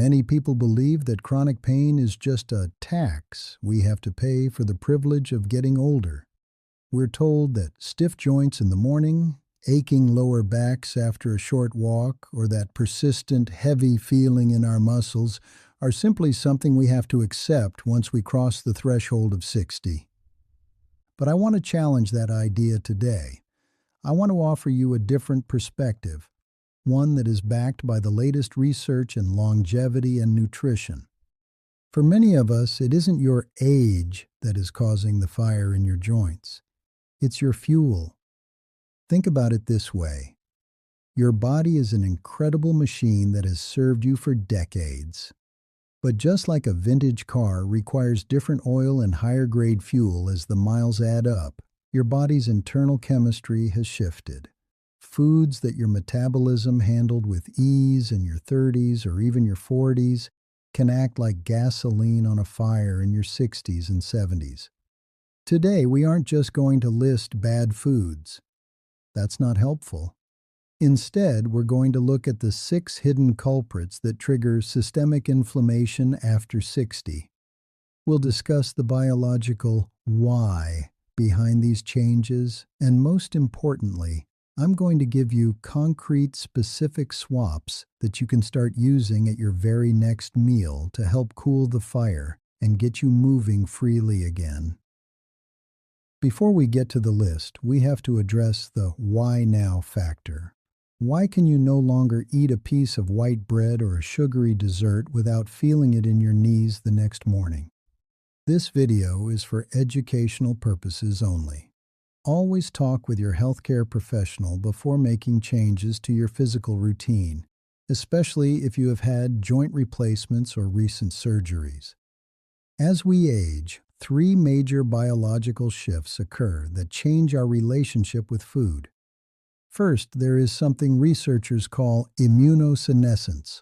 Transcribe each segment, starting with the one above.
Many people believe that chronic pain is just a tax we have to pay for the privilege of getting older. We're told that stiff joints in the morning, aching lower backs after a short walk, or that persistent heavy feeling in our muscles are simply something we have to accept once we cross the threshold of 60. But I want to challenge that idea today. I want to offer you a different perspective, one that is backed by the latest research in longevity and nutrition. For many of us, it isn't your age that is causing the fire in your joints. It's your fuel. Think about it this way. Your body is an incredible machine that has served you for decades. But just like a vintage car requires different oil and higher grade fuel as the miles add up, your body's internal chemistry has shifted. Foods that your metabolism handled with ease in your 30s or even your 40s can act like gasoline on a fire in your 60s and 70s. Today, we aren't just going to list bad foods. That's not helpful. Instead, we're going to look at the 6 hidden culprits that trigger systemic inflammation after 60. We'll discuss the biological why behind these changes, and most importantly, I'm going to give you concrete, specific swaps that you can start using at your very next meal to help cool the fire and get you moving freely again. Before we get to the list, we have to address the why now factor. Why can you no longer eat a piece of white bread or a sugary dessert without feeling it in your knees the next morning? This video is for educational purposes only. Always talk with your healthcare professional before making changes to your physical routine, especially if you have had joint replacements or recent surgeries. As we age, 3 major biological shifts occur that change our relationship with food. First, there is something researchers call immunosenescence.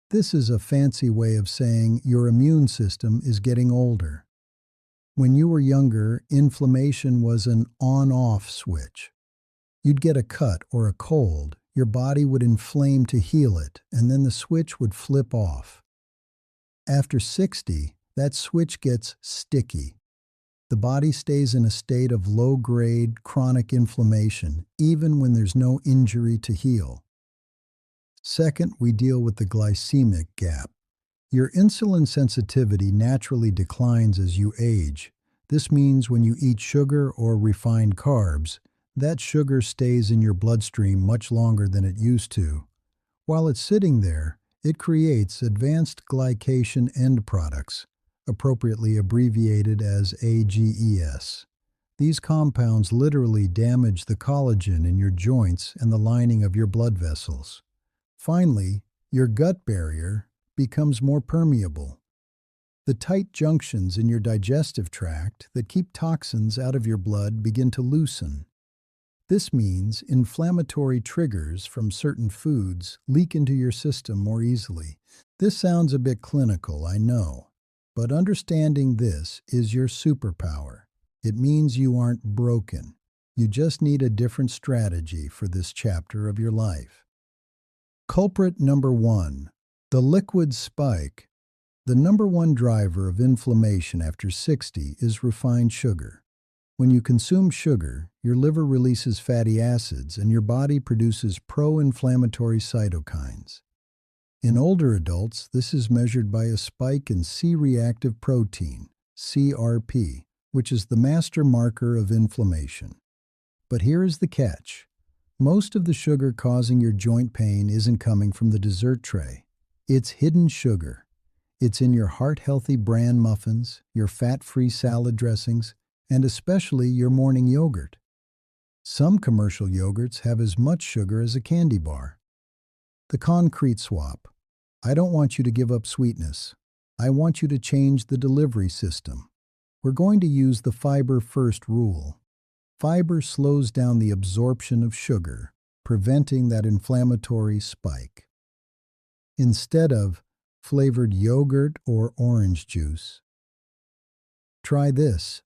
This is a fancy way of saying your immune system is getting older. When you were younger, inflammation was an on-off switch. You'd get a cut or a cold, your body would inflame to heal it, and then the switch would flip off. After 60, that switch gets sticky. The body stays in a state of low-grade chronic inflammation, even when there's no injury to heal. Second, we deal with the glycemic gap. Your insulin sensitivity naturally declines as you age. This means when you eat sugar or refined carbs, that sugar stays in your bloodstream much longer than it used to. While it's sitting there, it creates advanced glycation end products, appropriately abbreviated as AGEs. These compounds literally damage the collagen in your joints and the lining of your blood vessels. Finally, your gut barrier becomes more permeable. The tight junctions in your digestive tract that keep toxins out of your blood begin to loosen. This means inflammatory triggers from certain foods leak into your system more easily. This sounds a bit clinical, I know. But understanding this is your superpower. It means you aren't broken. You just need a different strategy for this chapter of your life. Culprit number 1, the liquid spike. The number 1 driver of inflammation after 60 is refined sugar. When you consume sugar, your liver releases fatty acids and your body produces pro-inflammatory cytokines. In older adults, this is measured by a spike in C-reactive protein, CRP, which is the master marker of inflammation. But here is the catch. Most of the sugar causing your joint pain isn't coming from the dessert tray. It's hidden sugar. It's in your heart-healthy bran muffins, your fat-free salad dressings, and especially your morning yogurt. Some commercial yogurts have as much sugar as a candy bar. The concrete swap. I don't want you to give up sweetness. I want you to change the delivery system. We're going to use the fiber first rule. Fiber slows down the absorption of sugar, preventing that inflammatory spike. Instead of flavored yogurt or orange juice, try this: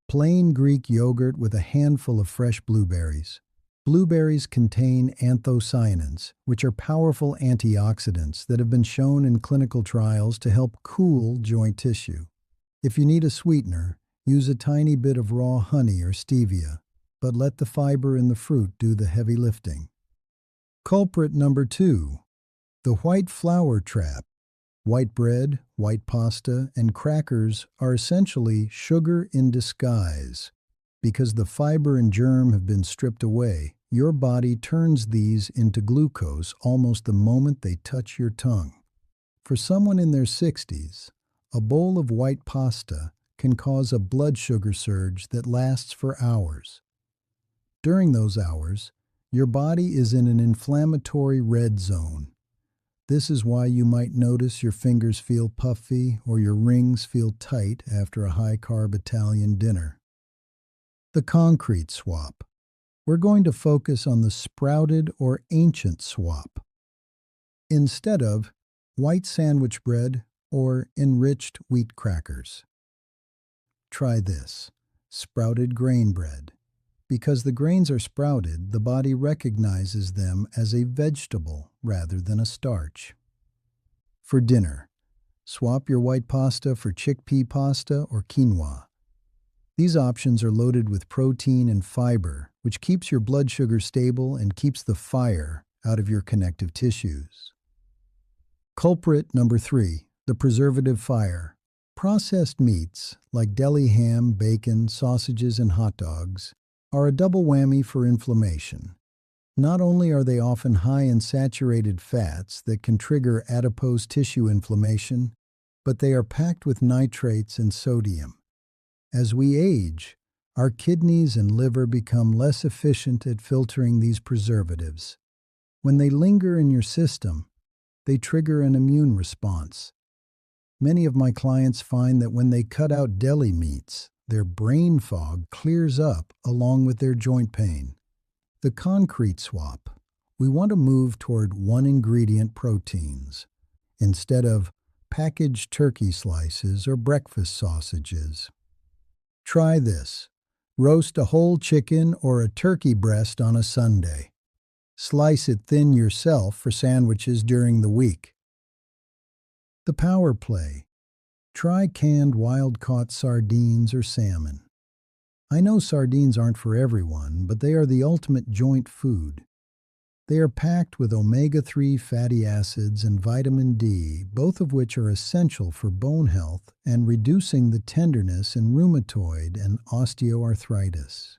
plain Greek yogurt with a handful of fresh blueberries. Blueberries contain anthocyanins, which are powerful antioxidants that have been shown in clinical trials to help cool joint tissue. If you need a sweetener, use a tiny bit of raw honey or stevia, but let the fiber in the fruit do the heavy lifting. Culprit number 2, the white flour trap. White bread, white pasta, and crackers are essentially sugar in disguise. Because the fiber and germ have been stripped away, your body turns these into glucose almost the moment they touch your tongue. For someone in their 60s, a bowl of white pasta can cause a blood sugar surge that lasts for hours. During those hours, your body is in an inflammatory red zone. This is why you might notice your fingers feel puffy or your rings feel tight after a high-carb Italian dinner. The concrete swap. We're going to focus on the sprouted or ancient swap. Instead of white sandwich bread or enriched wheat crackers. Try this, sprouted grain bread. Because the grains are sprouted, the body recognizes them as a vegetable rather than a starch. For dinner, swap your white pasta for chickpea pasta or quinoa. These options are loaded with protein and fiber, which keeps your blood sugar stable and keeps the fire out of your connective tissues. Culprit number 3, the preservative fire. Processed meats, like deli ham, bacon, sausages, and hot dogs, are a double whammy for inflammation. Not only are they often high in saturated fats that can trigger adipose tissue inflammation, but they are packed with nitrates and sodium. As we age, our kidneys and liver become less efficient at filtering these preservatives. When they linger in your system, they trigger an immune response. Many of my clients find that when they cut out deli meats, their brain fog clears up along with their joint pain. The concrete swap. We want to move toward one-ingredient proteins instead of packaged turkey slices or breakfast sausages. Try this. Roast a whole chicken or a turkey breast on a Sunday. Slice it thin yourself for sandwiches during the week. The power play. Try canned wild-caught sardines or salmon. I know sardines aren't for everyone, but they are the ultimate joint food. They are packed with omega-3 fatty acids and vitamin D, both of which are essential for bone health and reducing the tenderness in rheumatoid and osteoarthritis.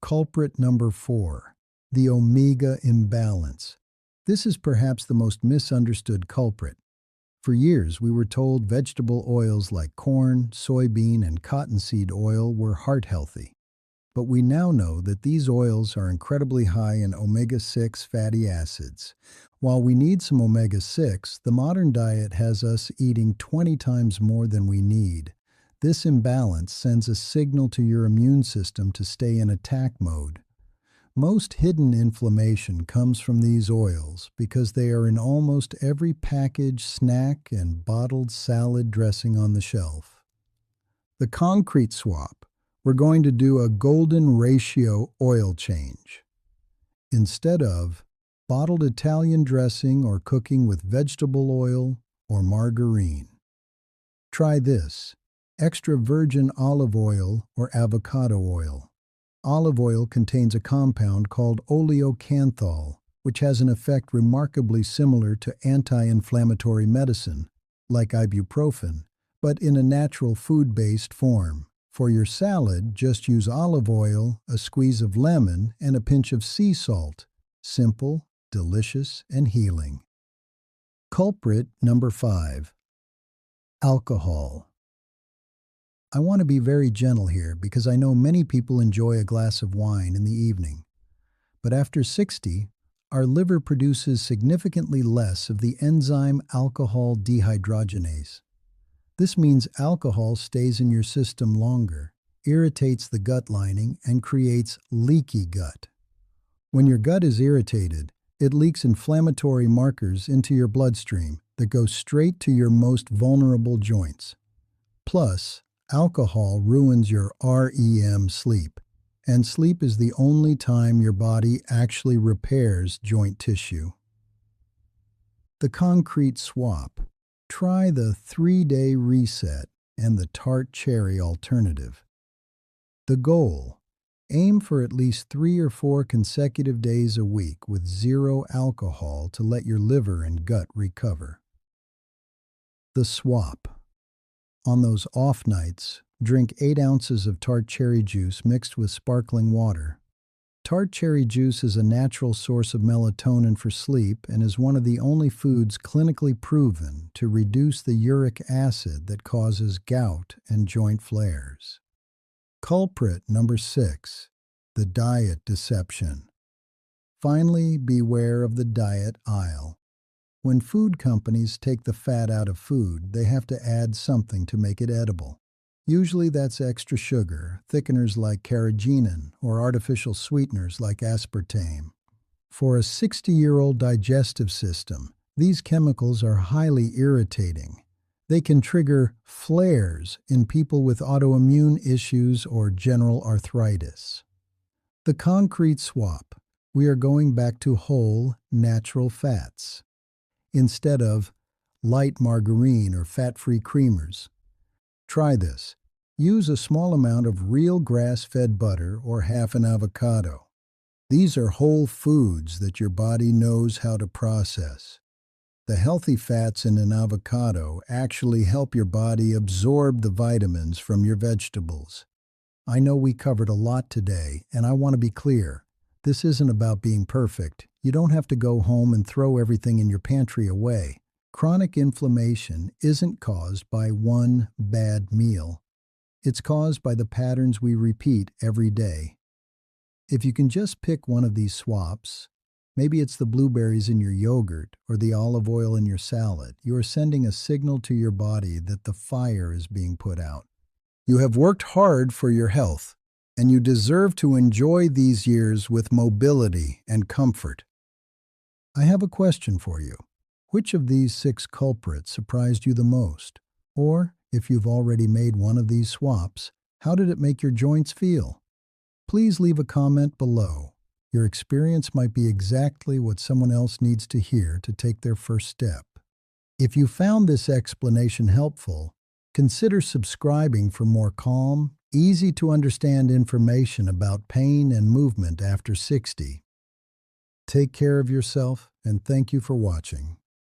Culprit number 4, the omega imbalance. This is perhaps the most misunderstood culprit. For years, we were told vegetable oils like corn, soybean, and cottonseed oil were heart-healthy. But we now know that these oils are incredibly high in omega-6 fatty acids. While we need some omega-6, the modern diet has us eating 20 times more than we need. This imbalance sends a signal to your immune system to stay in attack mode. Most hidden inflammation comes from these oils because they are in almost every packaged snack and bottled salad dressing on the shelf. The concrete swap. We're going to do a golden ratio oil change. Instead of bottled Italian dressing or cooking with vegetable oil or margarine. Try this, extra virgin olive oil or avocado oil. Olive oil contains a compound called oleocanthal, which has an effect remarkably similar to anti-inflammatory medicine, like ibuprofen, but in a natural food-based form. For your salad, just use olive oil, a squeeze of lemon, and a pinch of sea salt. Simple, delicious, and healing. Culprit number 5, alcohol. I want to be very gentle here because I know many people enjoy a glass of wine in the evening. But after 60, our liver produces significantly less of the enzyme alcohol dehydrogenase. This means alcohol stays in your system longer, irritates the gut lining, and creates leaky gut. When your gut is irritated, it leaks inflammatory markers into your bloodstream that go straight to your most vulnerable joints. Plus, alcohol ruins your REM sleep, and sleep is the only time your body actually repairs joint tissue. The concrete swap. Try the 3-day reset and the tart cherry alternative. The goal. Aim for at least 3 or 4 consecutive days a week with zero alcohol to let your liver and gut recover. The swap. On those off nights, drink 8 ounces of tart cherry juice mixed with sparkling water. Tart cherry juice is a natural source of melatonin for sleep and is one of the only foods clinically proven to reduce the uric acid that causes gout and joint flares. Culprit number 6, the diet deception. Finally, beware of the diet aisle. When food companies take the fat out of food, they have to add something to make it edible. Usually that's extra sugar, thickeners like carrageenan, or artificial sweeteners like aspartame. For a 60-year-old digestive system, these chemicals are highly irritating. They can trigger flares in people with autoimmune issues or general arthritis. The concrete swap. We are going back to whole, natural fats, instead of light margarine or fat-free creamers. Try this. Use a small amount of real grass-fed butter or half an avocado. These are whole foods that your body knows how to process. The healthy fats in an avocado actually help your body absorb the vitamins from your vegetables. I know we covered a lot today, and I want to be clear. This isn't about being perfect. You don't have to go home and throw everything in your pantry away. Chronic inflammation isn't caused by one bad meal. It's caused by the patterns we repeat every day. If you can just pick one of these swaps, maybe it's the blueberries in your yogurt or the olive oil in your salad, you are sending a signal to your body that the fire is being put out. You have worked hard for your health, and you deserve to enjoy these years with mobility and comfort. I have a question for you. Which of these 6 culprits surprised you the most? Or, if you've already made one of these swaps, how did it make your joints feel? Please leave a comment below. Your experience might be exactly what someone else needs to hear to take their first step. If you found this explanation helpful, consider subscribing for more calm, easy-to-understand information about pain and movement after 60. Take care of yourself, and thank you for watching.